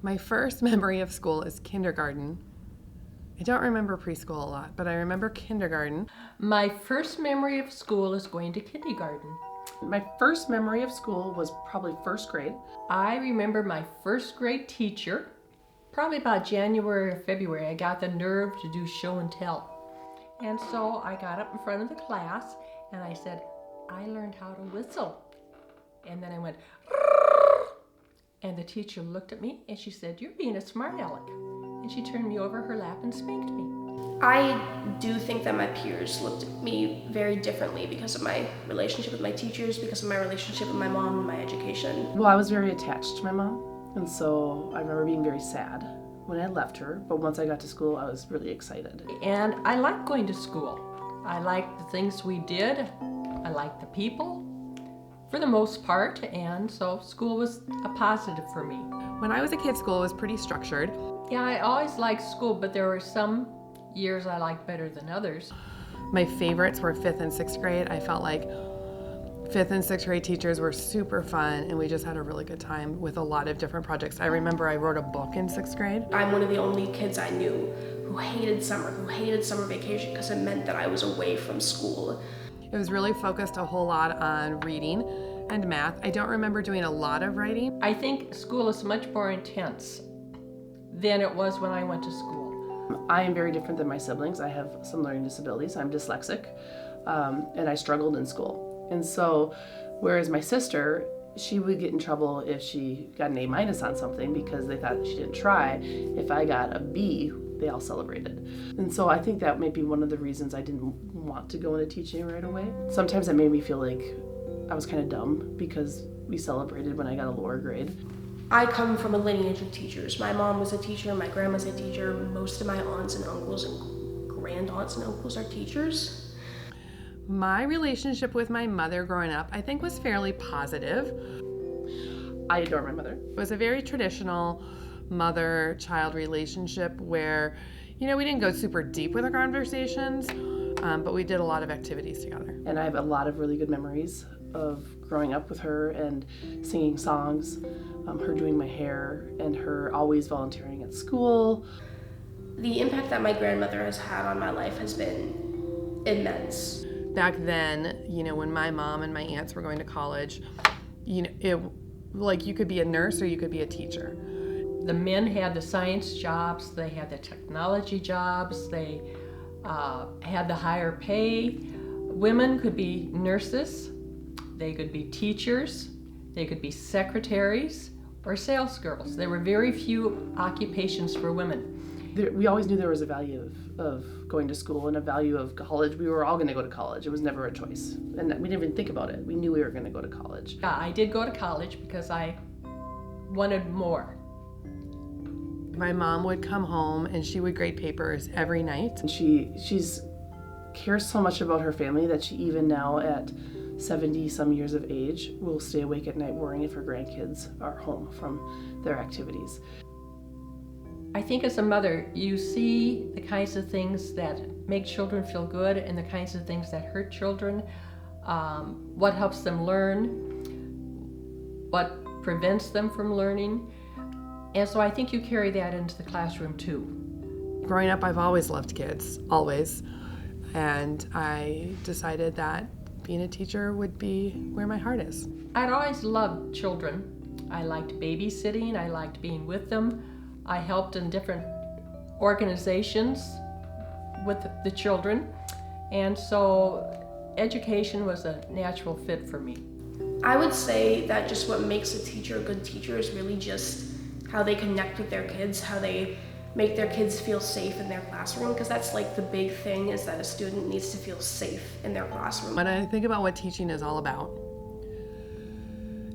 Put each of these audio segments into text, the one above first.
My first memory of school is kindergarten. I don't remember preschool a lot, but I remember kindergarten. My first memory of school is going to kindergarten. My first memory of school was probably first grade. I remember my first grade teacher, probably about January or February. I got the nerve to do show and tell. And so I got up in front of the class and I said, I learned how to whistle. And then I went, and the teacher looked at me and she said, you're being a smart aleck. And she turned me over her lap and spanked me. I do think that my peers looked at me very differently because of my relationship with my teachers, because of my relationship with my mom and my education. Well, I was very attached to my mom, and so I remember being very sad when I left her, but once I got to school, I was really excited. And I liked going to school. I liked the things we did. I liked the people, for the most part, and so school was a positive for me. When I was a kid, school was pretty structured. Yeah, I always liked school, but there were some years I liked better than others. My favorites were 5th and 6th grade. I felt like 5th and 6th grade teachers were super fun, and we just had a really good time with a lot of different projects. I remember I wrote a book in 6th grade. I'm one of the only kids I knew who hated summer vacation because it meant that I was away from school. It was really focused a whole lot on reading and math. I don't remember doing a lot of writing. I think school is much more intense than it was when I went to school. I am very different than my siblings. I have some learning disabilities. I'm dyslexic, and I struggled in school. And so, whereas my sister, she would get in trouble if she got an A- on something because they thought she didn't try. If I got a B, they all celebrated. And so I think that may be one of the reasons I didn't want to go into teaching right away. Sometimes it made me feel like I was kind of dumb because we celebrated when I got a lower grade. I come from a lineage of teachers. My mom was a teacher, my grandma's a teacher, most of my aunts and uncles and grand-aunts and uncles are teachers. My relationship with my mother growing up, I think, was fairly positive. I adore my mother. It was a very traditional mother-child relationship where, we didn't go super deep with our conversations, but we did a lot of activities together. And I have a lot of really good memories of growing up with her and singing songs, her doing my hair, and her always volunteering at school. The impact that my grandmother has had on my life has been immense. Back then, when my mom and my aunts were going to college, you could be a nurse or you could be a teacher. The men had the science jobs, they had the technology jobs, they had the higher pay. Women could be nurses, they could be teachers, they could be secretaries or sales girls. There were very few occupations for women. We always knew there was a value of going to school and a value of college. We were all going to go to college. It was never a choice. And we didn't even think about it. We knew we were going to go to college. Yeah, I did go to college because I wanted more. My mom would come home and she would grade papers every night. And she's cares so much about her family that she even now at 70 some years of age will stay awake at night worrying if her grandkids are home from their activities. I think as a mother, you see the kinds of things that make children feel good and the kinds of things that hurt children, what helps them learn, what prevents them from learning. And so I think you carry that into the classroom too. Growing up, I've always loved kids, always. And I decided that being a teacher would be where my heart is. I'd always loved children. I liked babysitting, I liked being with them. I helped in different organizations with the children. And so education was a natural fit for me. I would say that just what makes a teacher a good teacher is really just how they connect with their kids, how they make their kids feel safe in their classroom, because that's like the big thing, is that a student needs to feel safe in their classroom. When I think about what teaching is all about,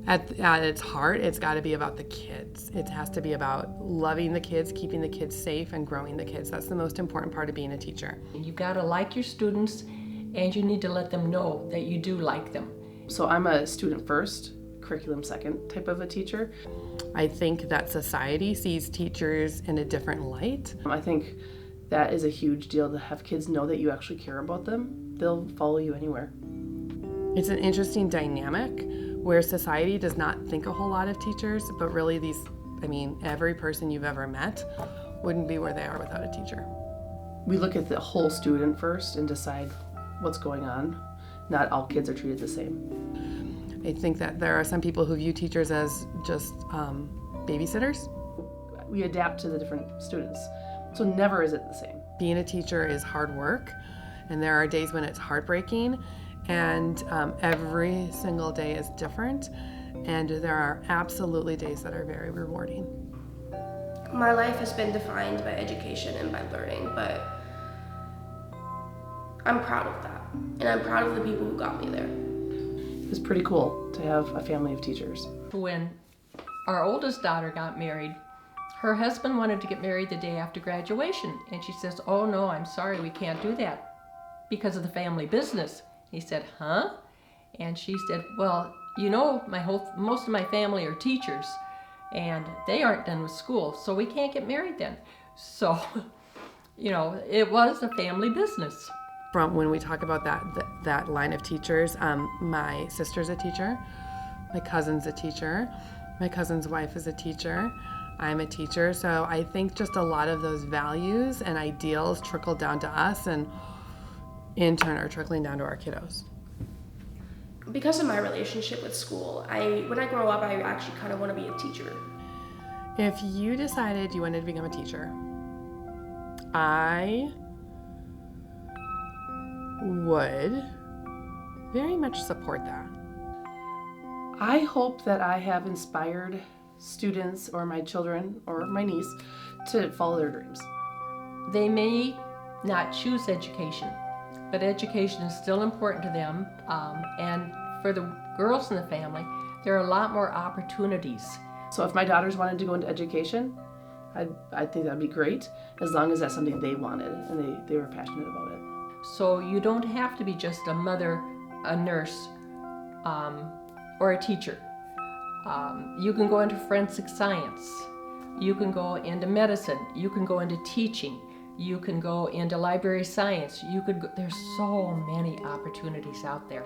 at its heart, it's got to be about the kids. It has to be about loving the kids, keeping the kids safe, and growing the kids. That's the most important part of being a teacher. You've got to like your students, and you need to let them know that you do like them. So I'm a student first, curriculum second type of a teacher. I think that society sees teachers in a different light. I think that is a huge deal, to have kids know that you actually care about them. They'll follow you anywhere. It's an interesting dynamic where society does not think a whole lot of teachers, but really these I mean, every person you've ever met wouldn't be where they are without a teacher. We look at the whole student first and decide what's going on. Not all kids are treated the same. I think that there are some people who view teachers as just babysitters. We adapt to the different students, so never is it the same. Being a teacher is hard work, and there are days when it's heartbreaking, and every single day is different, and there are absolutely days that are very rewarding. My life has been defined by education and by learning, but I'm proud of that, and I'm proud of the people who got me there. It was pretty cool to have a family of teachers. When our oldest daughter got married, her husband wanted to get married the day after graduation, and she says, "Oh no, I'm sorry, we can't do that because of the family business." He said, "Huh?" And she said, "Well, you know, most of my family are teachers, and they aren't done with school, so we can't get married then." So, you know, it was a family business. From when we talk about that line of teachers, my sister's a teacher, my cousin's a teacher, my cousin's wife is a teacher, I'm a teacher. So I think just a lot of those values and ideals trickle down to us, and in turn are trickling down to our kiddos. Because of my relationship with school, when I grow up, I actually kind of want to be a teacher. If you decided you wanted to become a teacher, I would very much support that. I hope that I have inspired students or my children or my niece to follow their dreams. They may not choose education, but education is still important to them. And for the girls in the family, there are a lot more opportunities. So if my daughters wanted to go into education, I think that'd be great, as long as that's something they wanted and they were passionate about it. So you don't have to be just a mother, a nurse, or a teacher. You can go into forensic science. You can go into medicine. You can go into teaching. You can go into library science. There's so many opportunities out there.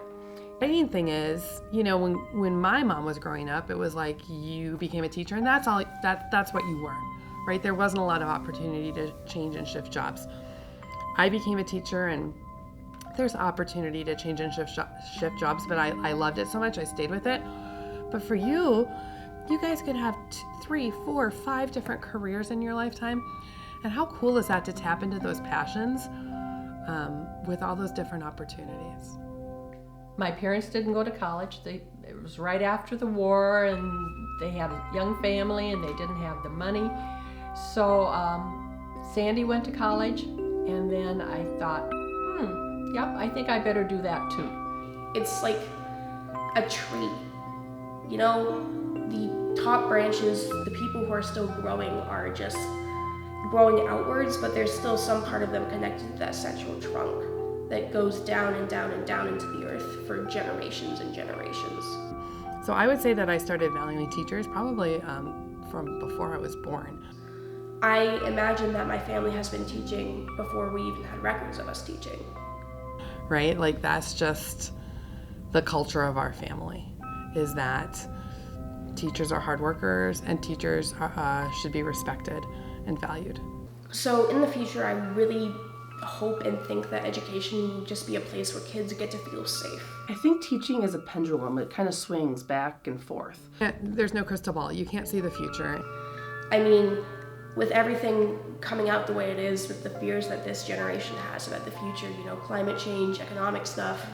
The exciting thing is, you know, when my mom was growing up, it was like you became a teacher and that's what you were, right? There wasn't a lot of opportunity to change and shift jobs. I became a teacher, and there's opportunity to change and shift jobs, but I loved it so much I stayed with it. But for you guys could have 3, 4, 5 different careers in your lifetime, and how cool is that to tap into those passions with all those different opportunities? My parents didn't go to college. It was right after the war, and they had a young family, and they didn't have the money. So Sandy went to college, and then I thought, yep, I think I better do that too. It's like a tree. You know, the top branches, the people who are still growing are just growing outwards, but there's still some part of them connected to that central trunk that goes down and down and down into the earth for generations and generations. So I would say that I started valuing teachers probably from before I was born. I imagine that my family has been teaching before we even had records of us teaching. Right? Like that's just the culture of our family, is that teachers are hard workers and teachers should be respected and valued. So in the future, I really hope and think that education will just be a place where kids get to feel safe. I think teaching is a pendulum. It kind of swings back and forth. There's no crystal ball. You can't see the future. I mean, with everything coming out the way it is, with the fears that this generation has about the future, you know, climate change, economic stuff,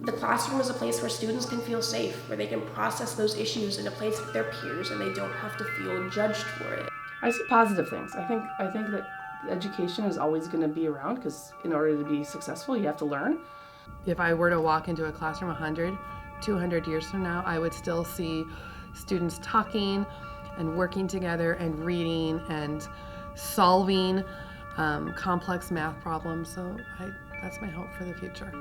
the classroom is a place where students can feel safe, where they can process those issues in a place with their peers and they don't have to feel judged for it. I see positive things. I think that education is always going to be around, because in order to be successful, you have to learn. If I were to walk into a classroom 100, 200 years from now, I would still see students talking and working together and reading and solving complex math problems. So that's my hope for the future.